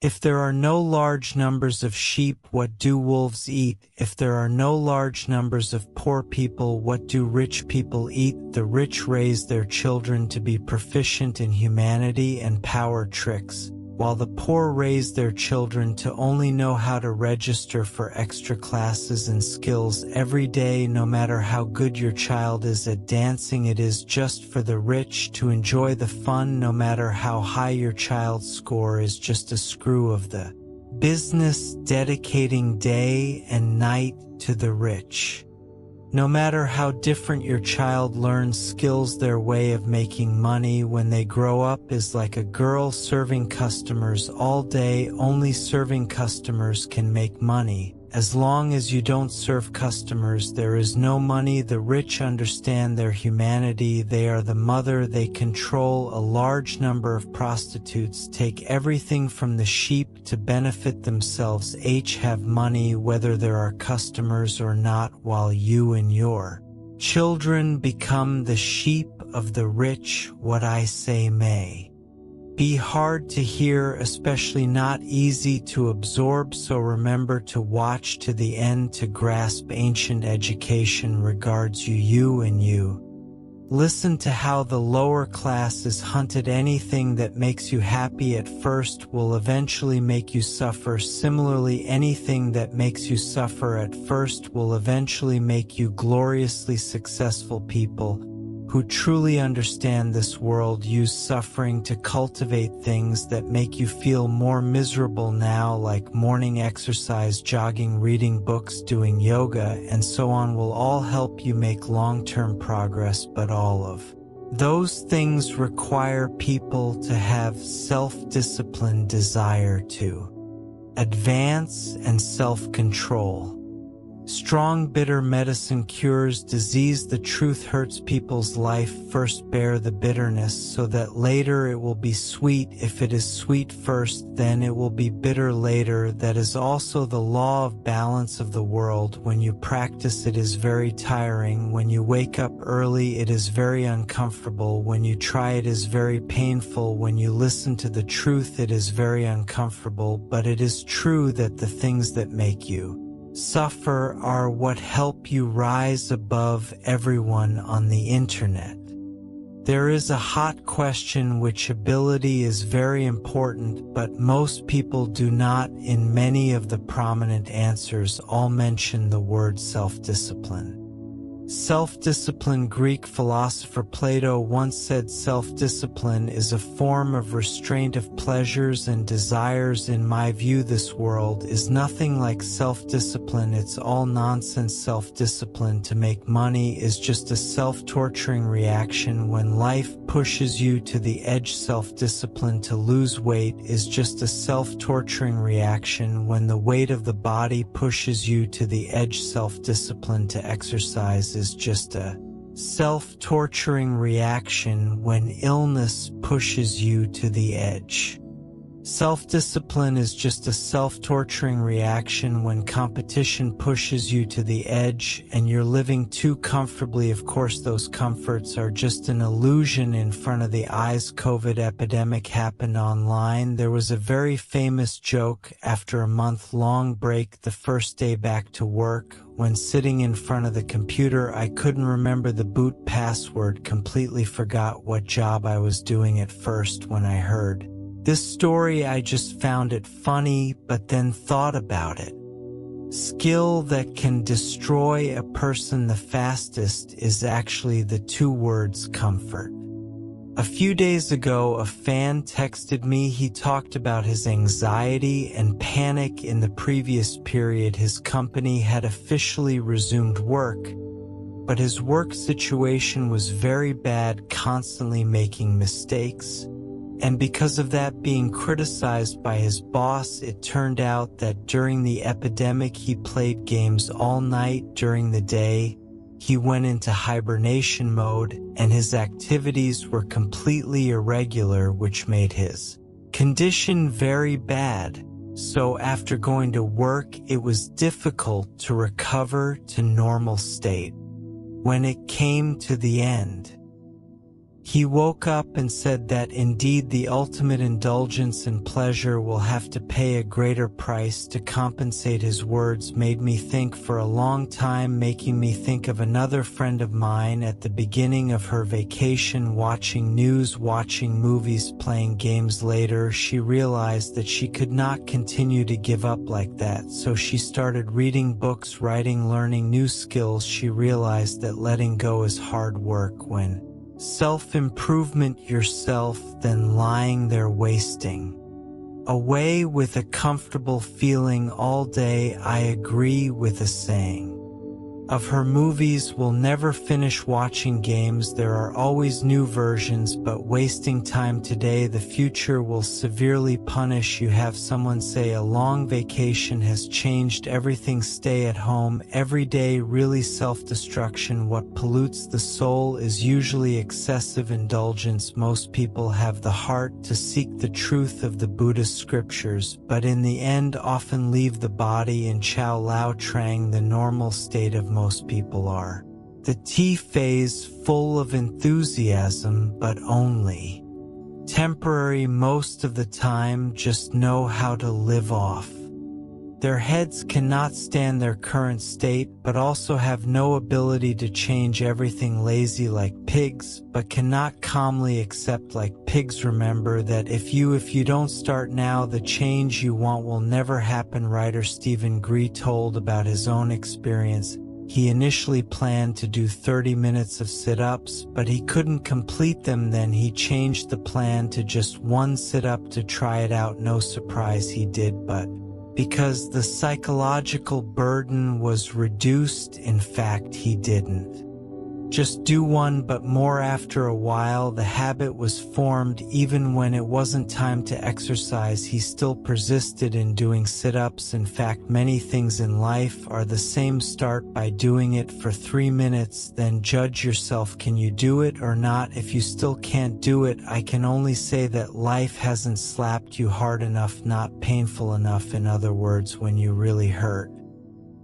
If there are no large numbers of sheep, what do wolves eat? If there are no large numbers of poor people, what do rich people eat? The rich raise their children to be proficient in humanity and power tricks, while the poor raise their children to only know how to register for extra classes and skills every day. No matter how good your child is at dancing, it is just for the rich to enjoy the fun. No matter how high your child's score is just a screw of the business, dedicating day and night to the rich. No matter how different your child learns skills, their way of making money when they grow up is like a girl serving customers all day. Only serving customers can make money. As long as you don't serve customers, there is no money. The rich understand their humanity. They are the mother. They control a large number of prostitutes, take everything from the sheep to benefit themselves. Have money whether there are customers or not, while you and your children become the sheep of the rich. What I say may be hard to hear, especially not easy to absorb, so remember to watch to the end to grasp ancient education regards you and you. Listen to how the lower class is hunted. Anything that makes you happy at first will eventually make you suffer. Similarly, anything that makes you suffer at first will eventually make you gloriously successful. People who truly understand this world use suffering to cultivate things that make you feel more miserable now, like morning exercise, jogging, reading books, doing yoga, and so on will all help you make long-term progress. But all of those things require people to have self-discipline, desire to advance, and self-control. Strong bitter medicine cures disease. The truth hurts people's life. First bear the bitterness so that later it will be sweet. If it is sweet first, then it will be bitter later. That is also the law of balance of the world. When you practice, it is very tiring. When you wake up early, it is very uncomfortable. When you try, it is very painful. When you listen to the truth, it is very uncomfortable. But it is true that the things that make you suffer are what help you rise above everyone on the internet. There is a hot question: which ability is very important, but most people do not. In many of the prominent answers, all mention the word self-discipline. Self-discipline. Greek philosopher Plato once said self-discipline is a form of restraint of pleasures and desires. In my view, this world is nothing like self-discipline. It's all nonsense. Self-discipline to make money is just a self-torturing reaction when life pushes you to the edge. Self-discipline to lose weight is just a self-torturing reaction when the weight of the body pushes you to the edge. Self-discipline to exercise is just a self-torturing reaction when illness pushes you to the edge. Self-discipline is just a self-torturing reaction when competition pushes you to the edge and you're living too comfortably. Of course, those comforts are just an illusion in front of the eyes. COVID epidemic happened online. There was a very famous joke after a month-long break, the first day back to work. When sitting in front of the computer, I couldn't remember the boot password, completely forgot what job I was doing at first. When I heard this story, I just found it funny, but then thought about it. Skill that can destroy a person the fastest is actually the two words comfort. A few days ago, a fan texted me. He talked about his anxiety and panic in the previous period. His company had officially resumed work, but his work situation was very bad, constantly making mistakes. And because of that, being criticized by his boss. It turned out that during the epidemic, he played games all night. During the day, he went into hibernation mode, and his activities were completely irregular, which made his condition very bad. So after going to work, it was difficult to recover to normal state. When it came to the end, He woke up and said that indeed the ultimate indulgence and pleasure will have to pay a greater price to compensate. His words made me think for a long time, making me think of another friend of mine at the beginning of her vacation, watching news, watching movies, playing games. Later, she realized that she could not continue to give up like that, so she started reading books, writing, learning new skills. She realized that letting go is hard work. When self-improvement yourself, then lying there wasting away with a comfortable feeling all day. I agree with a saying of her. Movies will never finish. Watching games, there are always new versions, but wasting time today, the future will severely punish you. Have someone say a long vacation has changed everything. Stay at home every day, really self-destruction. What pollutes the soul is usually excessive indulgence. Most people have the heart to seek the truth of the Buddhist scriptures, but in the end often leave the body in Chao Lao Trang. The normal state of most people are the T phase, full of enthusiasm, but only temporary. Most of the time just know how to live off their heads, cannot stand their current state, but also have no ability to change everything. Lazy like pigs, but cannot calmly accept like pigs. Remember that if you don't start now, the change you want will never happen. Writer Stephen Gree told about his own experience. He initially planned to do 30 minutes of sit-ups, but he couldn't complete them. Then he changed the plan to just one sit-up to try it out. No surprise he did, but because the psychological burden was reduced, in fact, he didn't just do one but more. After a while, the habit was formed. Even when it wasn't time to exercise, he still persisted in doing sit-ups. In fact, many things in life are the same. Start by doing it for 3 minutes, then judge yourself. Can you do it or not? If you still can't do it, I can only say that life hasn't slapped you hard enough, not painful enough. In other words, when you really hurt,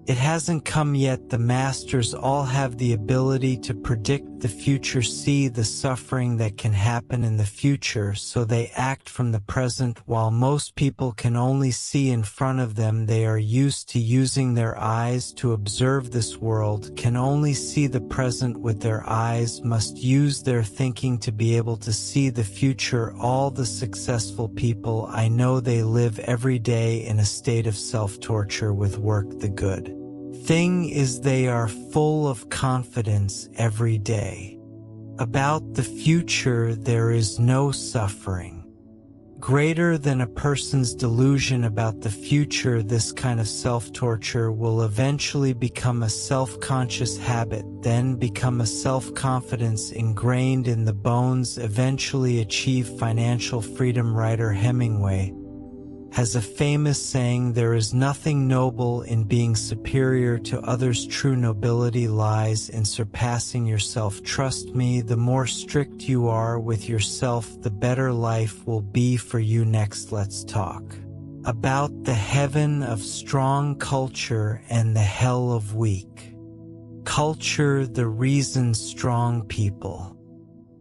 it hasn't come yet. The masters all have the ability to predict the future, see the suffering that can happen in the future, so they act from the present. While most people can only see in front of them, they are used to using their eyes to observe this world, can only see the present with their eyes, must use their thinking to be able to see the future. All the successful people I know, they live every day in a state of self-torture with work. The good thing is they are full of confidence every day about the future. There is no suffering greater than a person's delusion about the future. This kind of self-torture will eventually become a self-conscious habit, then become a self-confidence ingrained in the bones, eventually achieve financial freedom. Writer Hemingway has a famous saying, there is nothing noble in being superior to others. True nobility lies in surpassing yourself. Trust me, the more strict you are with yourself, the better life will be for you. Next, let's talk about the heaven of strong culture and the hell of weak culture. The reason strong people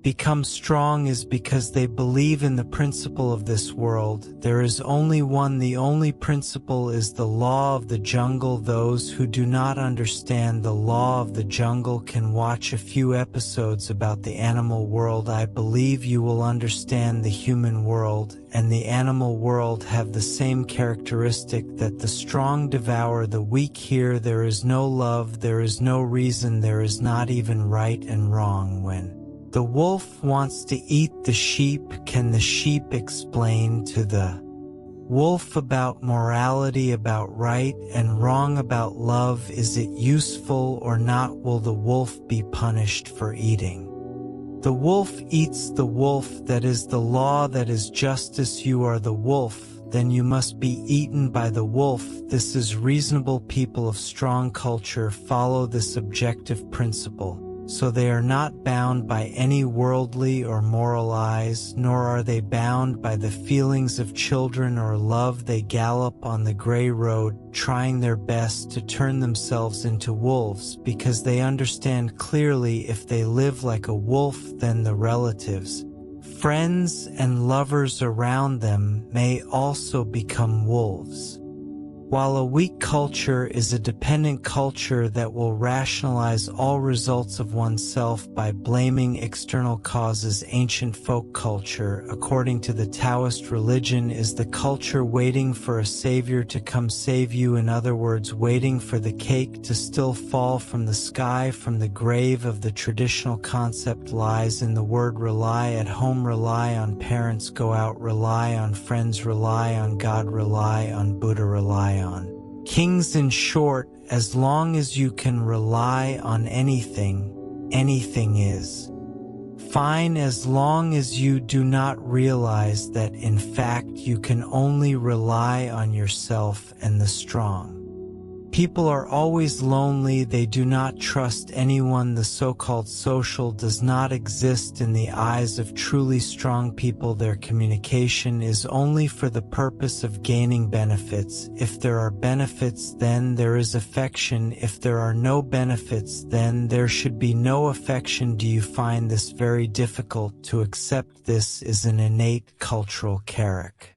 become strong is because they believe in the principle of this world. There is only one. The only principle is the law of the jungle. Those who do not understand the law of the jungle can watch a few episodes about the animal world. I believe you will understand the human world and the animal world have the same characteristic, that the strong devour the weak. Here there is no love, there is no reason, there is not even right and wrong. When the wolf wants to eat the sheep, can the sheep explain to the wolf about morality, about right and wrong, about love? Is it useful or not? Will the wolf be punished for eating? The wolf eats the wolf. That is the law, that is justice. You are the wolf, then you must be eaten by the wolf. This is reasonable. People of strong culture follow this objective principle. so they are not bound by any worldly or moral eyes, nor are they bound by the feelings of children or love. They gallop on the gray road, trying their best to turn themselves into wolves, because they understand clearly if they live like a wolf, then the relatives, friends, and lovers around them may also become wolves. While a weak culture is a dependent culture that will rationalize all results of oneself by blaming external causes, ancient folk culture, according to the Taoist religion, is the culture waiting for a savior to come save you. In other words, waiting for the cake to still fall from the sky. From the grave of the traditional concept lies in the word rely. At home, rely on parents. Go out, rely on friends. Rely on God. Rely on Buddha. Rely on kings. In short, as long as you can rely on anything, anything is fine, as long as you do not realize that in fact you can only rely on yourself and the strong. People are always lonely. They do not trust anyone. The so-called social does not exist in the eyes of truly strong people. Their communication is only for the purpose of gaining benefits. If there are benefits, then there is affection. If there are no benefits, then there should be no affection. Do you find this very difficult to accept? This is an innate cultural characteristic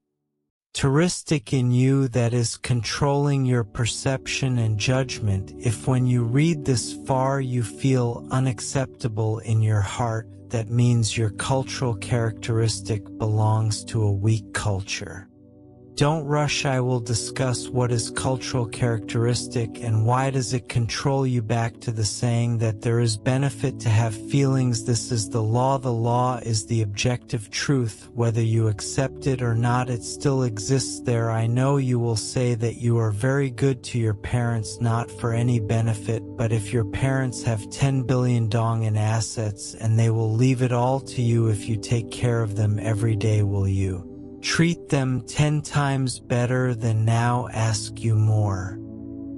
in you that is controlling your perception and judgment. If when you read this far you feel unacceptable in your heart, that means your cultural characteristic belongs to a weak culture. Don't rush. I will discuss what is cultural characteristic and why does it control you. Back to the saying that there is benefit to have feelings. This is the law. The law is the objective truth. Whether you accept it or not, it still exists there. I know you will say that you are very good to your parents, not for any benefit, but if your parents have 10 billion dong in assets and they will leave it all to you if you take care of them every day, will you treat them 10 times better than now? Ask you more.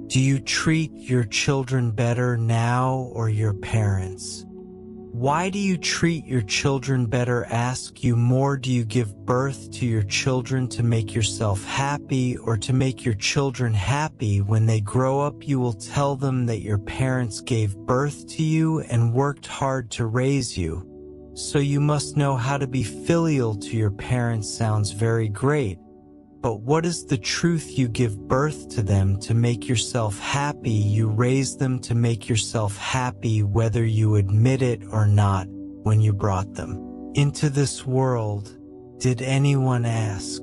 Do you treat your children better now or your parents? Why do you treat your children better? Ask you more. Do you give birth to your children to make yourself happy or to make your children happy? When they grow up, you will tell them that your parents gave birth to you and worked hard to raise you. So you must know how to be filial to your parents. Sounds very great, but what is the truth? You give birth to them to make yourself happy. You raise them to make yourself happy, whether you admit it or not. When you brought them into this world, did anyone ask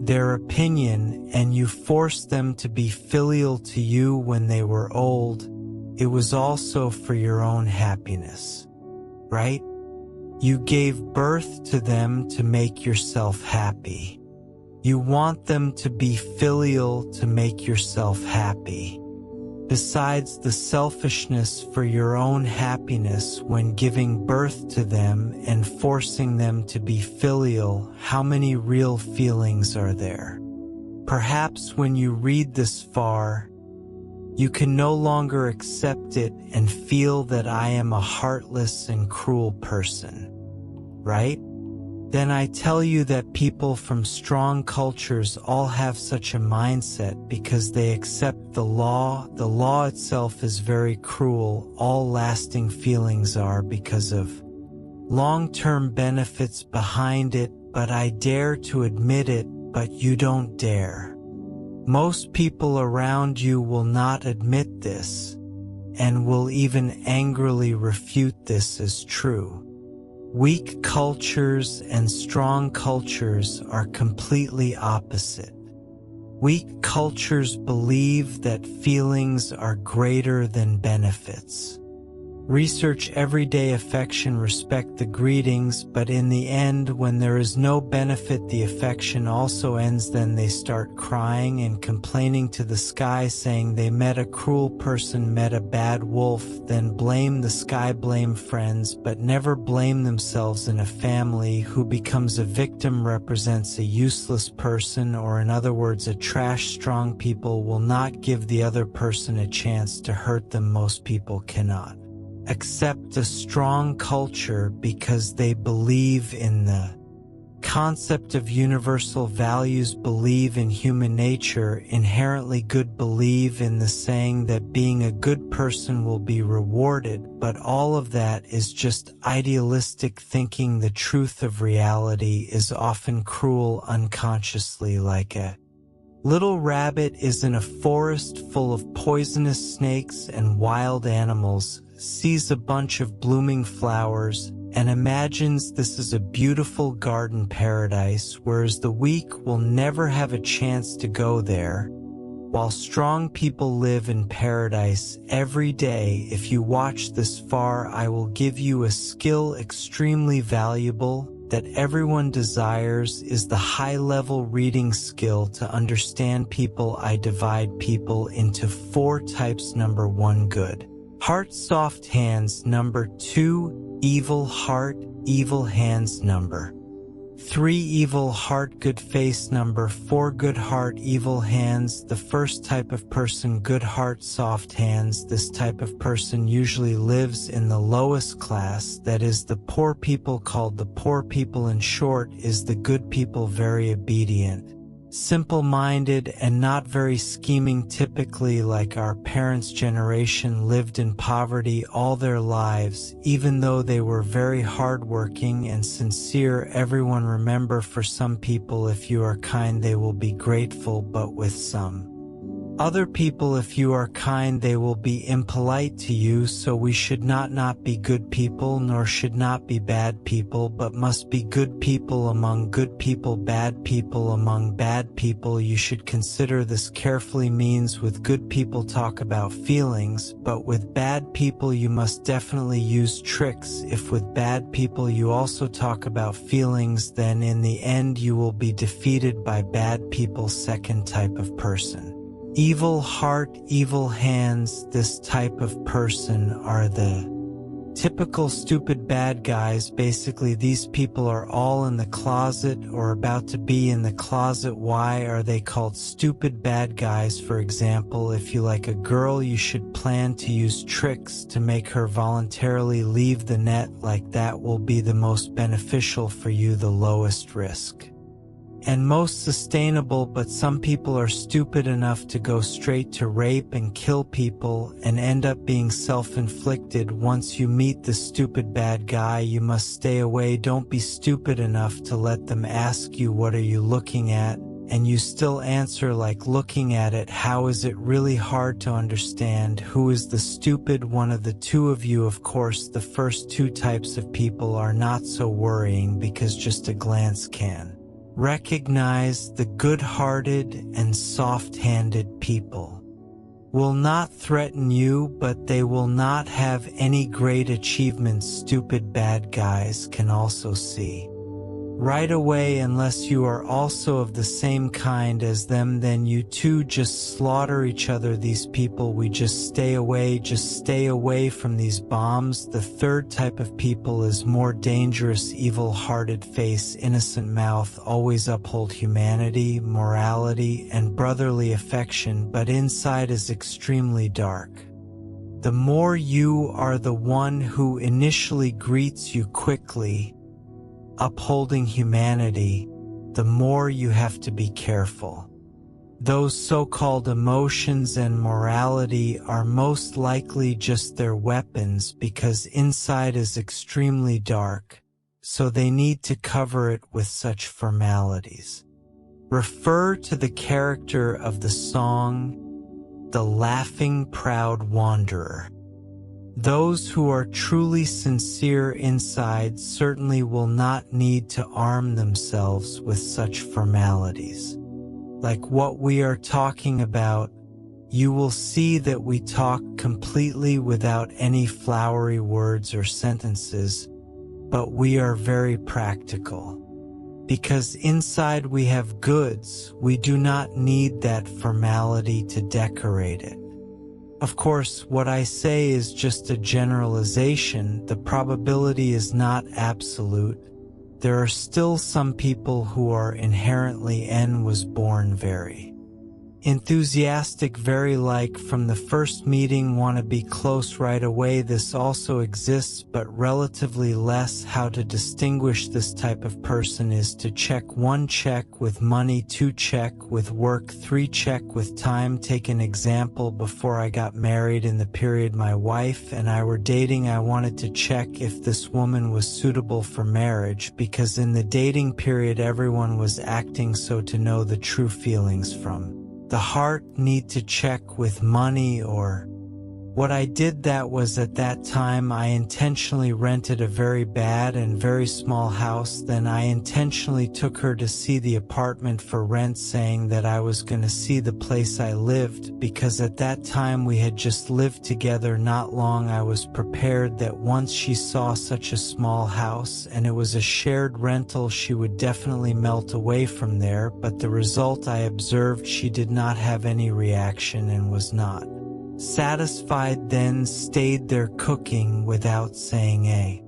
their opinion and you forced them to be filial to you when they were old? It was also for your own happiness, right? You gave birth to them to make yourself happy. You want them to be filial to make yourself happy. Besides the selfishness for your own happiness when giving birth to them and forcing them to be filial, how many real feelings are there? Perhaps when you read this far, you can no longer accept it and feel that I am a heartless and cruel person, right? Then I tell you that people from strong cultures all have such a mindset because they accept the law. The law itself is very cruel. All lasting feelings are because of long-term benefits behind it, but I dare to admit it, but you don't dare. Most people around you will not admit this and will even angrily refute this as true. Weak cultures and strong cultures are completely opposite. Weak cultures believe that feelings are greater than benefits. Research everyday affection, respect the greetings, but in the end, when there is no benefit, the affection also ends. Then they start crying and complaining to the sky, saying they met a cruel person, met a bad wolf, then blame the sky, blame friends, but never blame themselves. In a family, who becomes a victim represents a useless person, or in other words, a trash. Strong people will not give the other person a chance to hurt them. Most people cannot accept a strong culture because they believe in the concept of universal values, believe in human nature, inherently good, believe in the saying that being a good person will be rewarded, but all of that is just idealistic thinking. The truth of reality is often cruel unconsciously, like a little rabbit is in a forest full of poisonous snakes and wild animals, sees a bunch of blooming flowers, and imagines this is a beautiful garden paradise, whereas the weak will never have a chance to go there, while strong people live in paradise every day. If you watch this far, I will give you a skill extremely valuable that everyone desires, is the high-level reading skill to understand people. I divide people into 4 types. Number 1, good heart, soft hands. Number 2, evil heart, evil hands. Number 3, evil heart, good face. Number 4, good heart, evil hands. The first type of person, good heart, soft hands. This type of person usually lives in the lowest class, that is the poor people, called the poor people. In short, is the good people, very obedient, simple-minded, and not very scheming. Typically, like our parents' generation, lived in poverty all their lives, even though they were very hardworking and sincere. Everyone remember, for some people, if you are kind, they will be grateful, but with some other people, if you are kind, they will be impolite to you. So we should not be good people, nor should not be bad people, but must be good people among good people, bad people among bad people. You should consider this carefully. Means with good people talk about feelings, but with bad people you must definitely use tricks. If with bad people you also talk about feelings, then in the end you will be defeated by bad people. Second type of person, evil heart, evil hands. This type of person are the typical stupid bad guys. Basically, these people are all in the closet or about to be in the closet. Why are they called stupid bad guys? For example, if you like a girl, you should plan to use tricks to make her voluntarily leave the net. Like that will be the most beneficial for you, the lowest risk and most sustainable. But some people are stupid enough to go straight to rape and kill people and end up being self-inflicted. Once you meet the stupid bad guy, you must stay away. Don't be stupid enough to let them ask you, what are you looking at? And you still answer like, looking at it. How is it really hard to understand who is the stupid one of the two of you? Of course, the first 2 types of people are not so worrying, because just a glance can recognize the good-hearted and soft-handed people will not threaten you, but they will not have any great achievements. Stupid bad guys can also see right away, unless you are also of the same kind as them, then you two just slaughter each other. These people, we just stay away from these bombs. The third type of people is more dangerous, evil-hearted face, innocent mouth, always uphold humanity, morality, and brotherly affection, but inside is extremely dark. The more you are the one who initially greets you quickly, upholding humanity, the more you have to be careful. Those so-called emotions and morality are most likely just their weapons, because inside is extremely dark, so they need to cover it with such formalities. Refer to the character of the song, The Laughing Proud Wanderer. Those who are truly sincere inside certainly will not need to arm themselves with such formalities. Like what we are talking about, you will see that we talk completely without any flowery words or sentences, but we are very practical. Because inside we have goods, we do not need that formality to decorate it. Of course, what I say is just a generalization. The probability is not absolute. There are still some people who are inherently was born very Enthusiastic, very like from the first meeting, want to be close right away. This also exists, but relatively less. How to distinguish this type of person is to check: 1, check with money; 2, check with work; 3, check with time. Take an example. Before I got married, in the period my wife and I were dating, I wanted to check if this woman was suitable for marriage, because in the dating period everyone was acting so, to know the true feelings from the heart. Need to check with money. Or what I did, that was, at that time I intentionally rented a very bad and very small house. Then I intentionally took her to see the apartment for rent, saying that I was going to see the place I lived, because at that time we had just lived together not long. I was prepared that once she saw such a small house and it was a shared rental, she would definitely melt away from there. But the result I observed, she did not have any reaction and was not satisfied, then stayed there cooking without saying a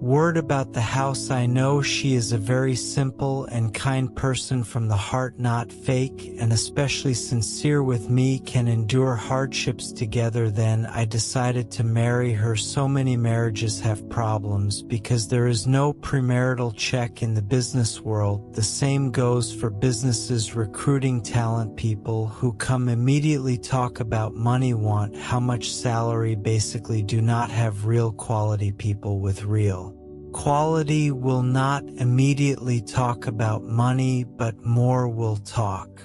word about the house. I know she is a very simple and kind person from the heart, not fake, and especially sincere with me, can endure hardships together. Then I decided to marry her. So many marriages have problems because there is no premarital check in the business world. The same goes for businesses recruiting talent. People who come immediately talk about money, want how much salary, basically do not have real quality. People with real quality will not immediately talk about money, but more will talk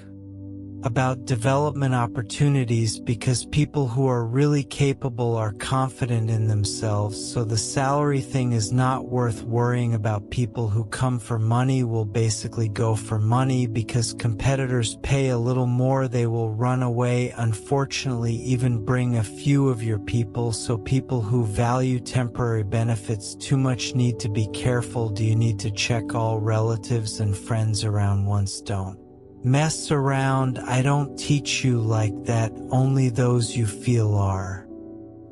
about development opportunities, because people who are really capable are confident in themselves. So the salary thing is not worth worrying about. People who come for money will basically go for money because competitors pay a little more. They will run away, unfortunately even bring a few of your people. So people who value temporary benefits too much need to be careful. Do you need to check all relatives and friends around once? Don't mess around. I don't teach you like that, only those you feel are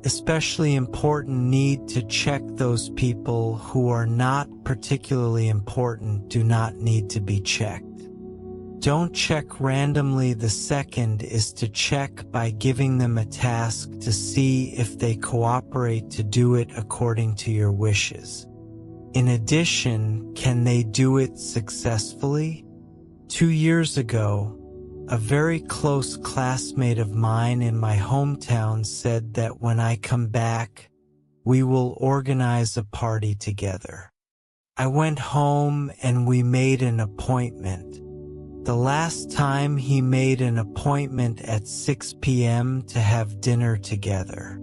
especially important. Need to check those people who are not particularly important, do not need to be checked. Don't check randomly. The second is to check by giving them a task to see if they cooperate to do it according to your wishes. In addition, can they do it successfully? 2 years ago, a very close classmate of mine in my hometown said that when I come back, we will organize a party together. I went home and we made an appointment. The last time he made an appointment at 6 p.m. to have dinner together.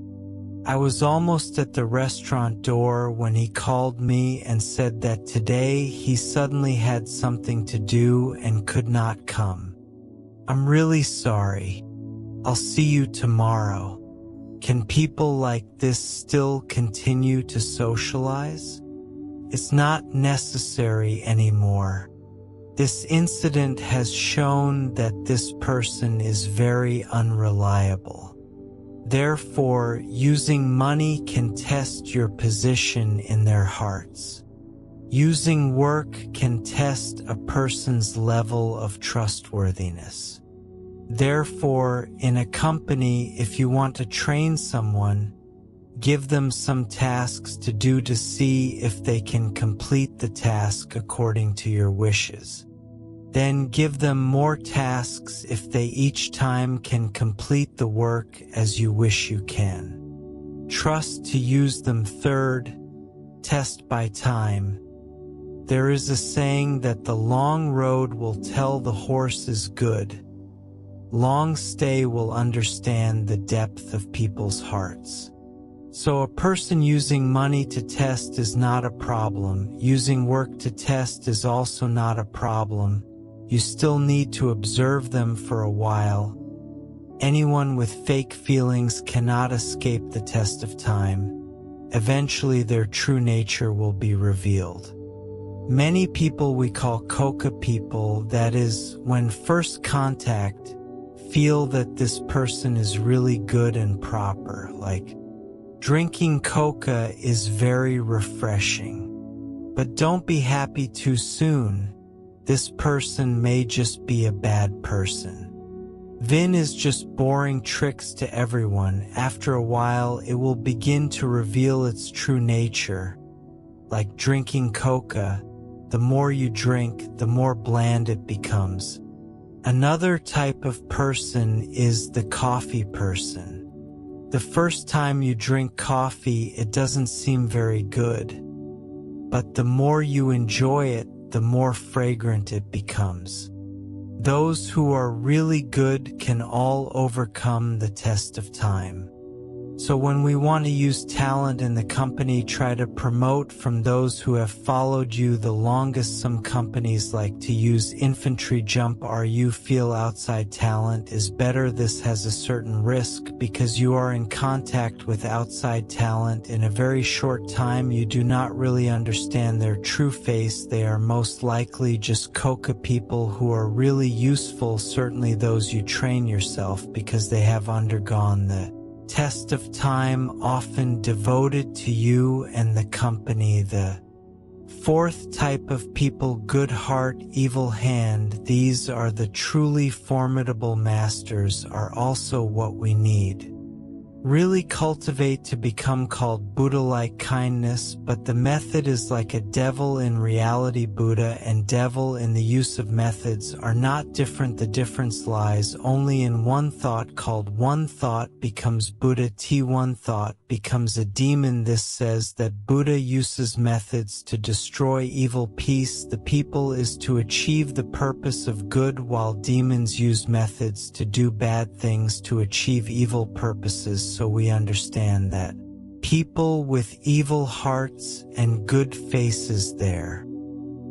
I was almost at the restaurant door when he called me and said that today he suddenly had something to do and could not come. I'm really sorry. I'll see you tomorrow. Can people like this still continue to socialize? It's not necessary anymore. This incident has shown that this person is very unreliable. Therefore, using money can test your position in their hearts. Using work can test a person's level of trustworthiness. Therefore, in a company, if you want to train someone, give them some tasks to do to see if they can complete the task according to your wishes. Then give them more tasks if they each time can complete the work as you wish you can. Trust to use them. Third, test by time. There is a saying that the long road will tell the horse is good. Long stay will understand the depth of people's hearts. So a person using money to test is not a problem. Using work to test is also not a problem. You still need to observe them for a while. Anyone with fake feelings cannot escape the test of time. Eventually their true nature will be revealed. Many people we call coca people, that is, when first contact, feel that this person is really good and proper, like drinking coca is very refreshing. But don't be happy too soon. This person may just be a bad person. Vin is just boring tricks to everyone. After a while, it will begin to reveal its true nature. Like drinking coca, the more you drink, the more bland it becomes. Another type of person is the coffee person. The first time you drink coffee, it doesn't seem very good. But the more you enjoy it, the more fragrant it becomes. Those who are really good can all overcome the test of time. So when we want to use talent in the company, try to promote from those who have followed you the longest. Some companies like to use infantry jump. You feel outside talent is better. This has a certain risk because you are in contact with outside talent in a very short time. You do not really understand their true face. They are most likely just coca people who are really useful, certainly those you train yourself, because they have undergone the test of time, often devoted to you and the company. The fourth type of people, good heart, evil hand. These are the truly formidable masters, are also what we need. Really cultivate to become called Buddha-like kindness, but the method is like a devil. In reality, Buddha and devil in the use of methods are not different. The difference lies only in one thought called one thought becomes Buddha. One thought becomes a demon. This says that Buddha uses methods to destroy evil. Peace, the people, is to achieve the purpose of good, while demons use methods to do bad things to achieve evil purposes. So we understand that people with evil hearts and good faces, their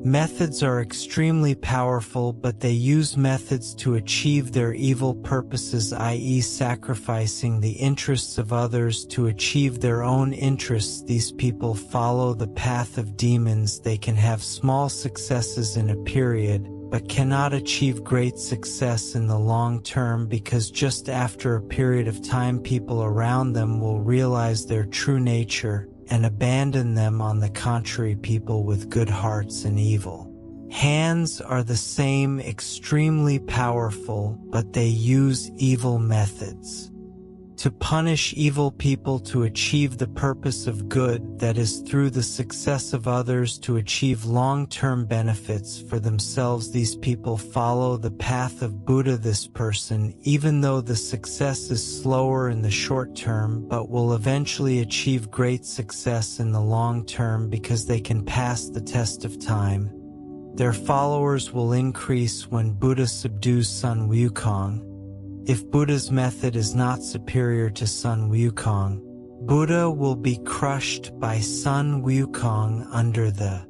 methods are extremely powerful, but they use methods to achieve their evil purposes, i.e. sacrificing the interests of others to achieve their own interests. These people follow the path of demons. They can have small successes in a period, but cannot achieve great success in the long term, because just after a period of time, people around them will realize their true nature and abandon them. On the contrary, people with good hearts and evil hands are the same, extremely powerful, but they use evil methods to punish evil people to achieve the purpose of good, that is, through the success of others, to achieve long-term benefits for themselves. These people follow the path of Buddha. This person, even though the success is slower in the short term, but will eventually achieve great success in the long term because they can pass the test of time. Their followers will increase when Buddha subdues Sun Wukong. If Buddha's method is not superior to Sun Wukong, Buddha will be crushed by Sun Wukong under the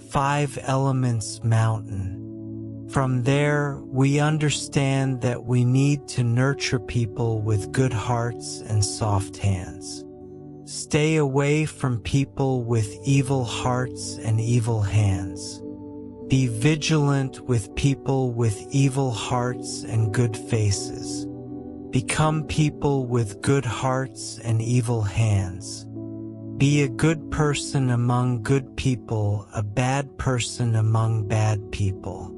5 elements mountain. From there, we understand that we need to nurture people with good hearts and soft hands. Stay away from people with evil hearts and evil hands. Be vigilant with people with evil hearts and good faces. Become people with good hearts and evil hands. Be a good person among good people, a bad person among bad people.